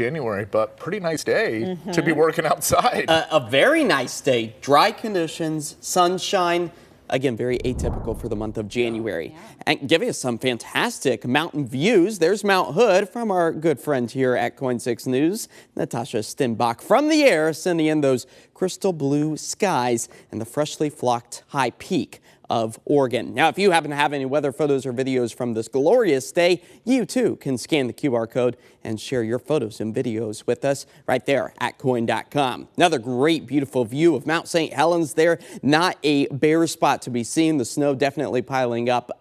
January, but pretty nice day to be working outside. A very nice day. Dry conditions, sunshine. Again, very atypical for the month of January. And giving us some fantastic mountain views. There's Mount Hood from our good friend here at KOIN 6 News, Natasha Stenbach, from the air, sending in those crystal blue skies and the freshly flocked high peak of Oregon. Now, if you happen to have any weather photos or videos from this glorious day, you too can scan the QR code and share your photos and videos with us right there at KOIN.com. Another great, beautiful view of Mount St. Helens there. Not a bare spot to be seen. The snow definitely piling up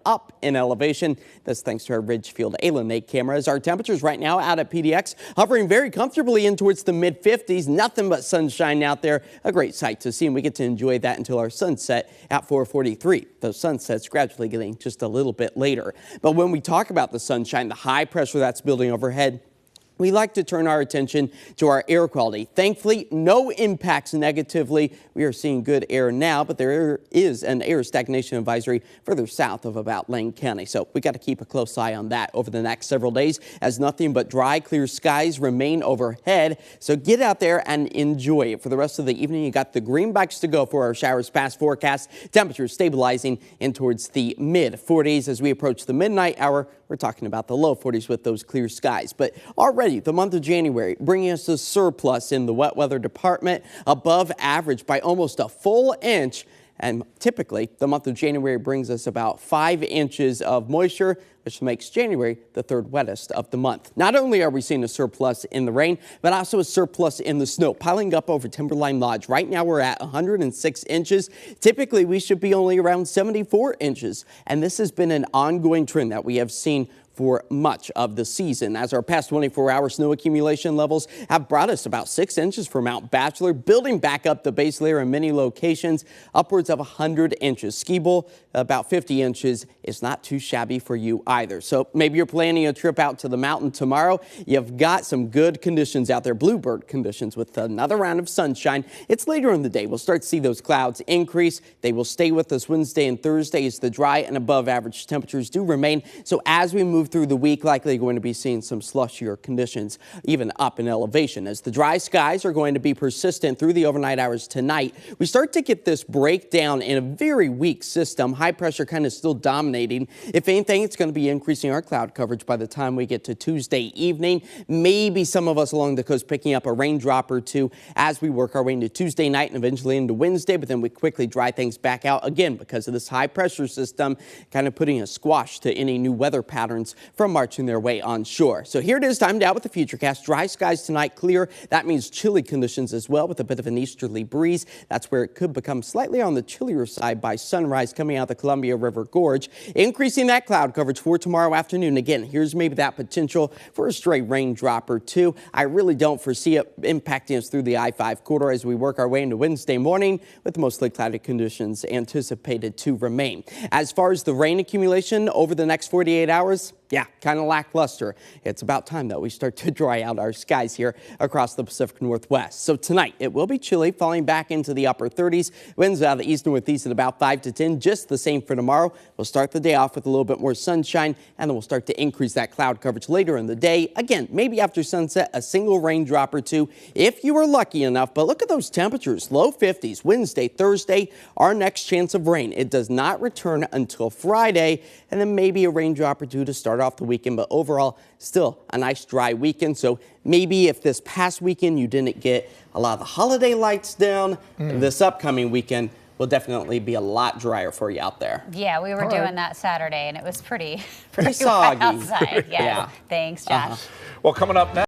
in elevation. That's thanks to our Ridgefield A-Lake cameras. Our temperatures right now out at PDX hovering very comfortably in towards the mid-50s. Nothing but sunshine out there. A great sight to see, and we get to enjoy that until our sunset at 4:43. The sunset's gradually getting just a little bit later. But when we talk about the sunshine, the high pressure that's building overhead, we like to turn our attention to our air quality. Thankfully, no impacts negatively. We are seeing good air now, but there is an air stagnation advisory further south of about Lane County. So we got to keep a close eye on that over the next several days as nothing but dry, clear skies remain overhead. So get out there and enjoy it. For the rest of the evening, you got the greenbacks to go for our showers past forecast. Temperatures stabilizing in towards the mid-40s as we approach the midnight hour. We're talking about the low 40s with those clear skies. But already the month of January bringing us a surplus in the wet weather department, above average by almost a full inch. And typically the month of January brings us about 5 inches of moisture, which makes January the third wettest of the month. Not only are we seeing a surplus in the rain, but also a surplus in the snow piling up over Timberline Lodge. Right now we're at 106 inches. Typically we should be only around 74 inches. And this has been an ongoing trend that we have seen for much of the season, as our past 24-hour snow accumulation levels have brought us about 6 inches for Mount Bachelor, building back up the base layer in many locations, upwards of 100 inches. Ski Bowl, about 50 inches, is not too shabby for you either. So maybe you're planning a trip out to the mountain tomorrow. You've got some good conditions out there, bluebird conditions with another round of sunshine. It's later in the day. We'll start to see those clouds increase. They will stay with us Wednesday and Thursday as the dry and above average temperatures do remain. So as we move through the week, likely going to be seeing some slushier conditions, even up in elevation. As the dry skies are going to be persistent through the overnight hours tonight, we start to get this breakdown in a very weak system. High pressure kind of still dominating. If anything, it's going to be increasing our cloud coverage by the time we get to Tuesday evening. Maybe some of us along the coast picking up a raindrop or two as we work our way into Tuesday night and eventually into Wednesday, but then we quickly dry things back out again because of this high pressure system kind of putting a squash to any new weather patterns from marching their way onshore. So here it is, timed out with the Futurecast. Dry skies tonight, clear. That means chilly conditions as well with a bit of an easterly breeze. That's where it could become slightly on the chillier side by sunrise coming out the Columbia River Gorge. Increasing that cloud coverage for tomorrow afternoon. Again, here's maybe that potential for a stray raindrop or two. I really don't foresee it impacting us through the I-5 corridor as we work our way into Wednesday morning with mostly cloudy conditions anticipated to remain. As far as the rain accumulation over the next 48 hours, yeah, kind of lackluster. It's about time that we start to dry out our skies here across the Pacific Northwest. So tonight it will be chilly, falling back into the upper 30s. Winds out of the east northeast at about 5 to 10. Just the same for tomorrow. We'll start the day off with a little bit more sunshine, and then we'll start to increase that cloud coverage later in the day. Again, maybe after sunset, a single raindrop or two if you were lucky enough. But look at those temperatures, low 50s. Wednesday, Thursday, our next chance of rain. It does not return until Friday, and then maybe a raindrop or two to start off the weekend, but overall still a nice dry weekend. So maybe if this past weekend you didn't get a lot of the holiday lights down, this upcoming weekend will definitely be a lot drier for you out there. Yeah, we were doing that Saturday and it was pretty soggy outside. Yes. Yeah. Thanks, Josh. Well, coming up next.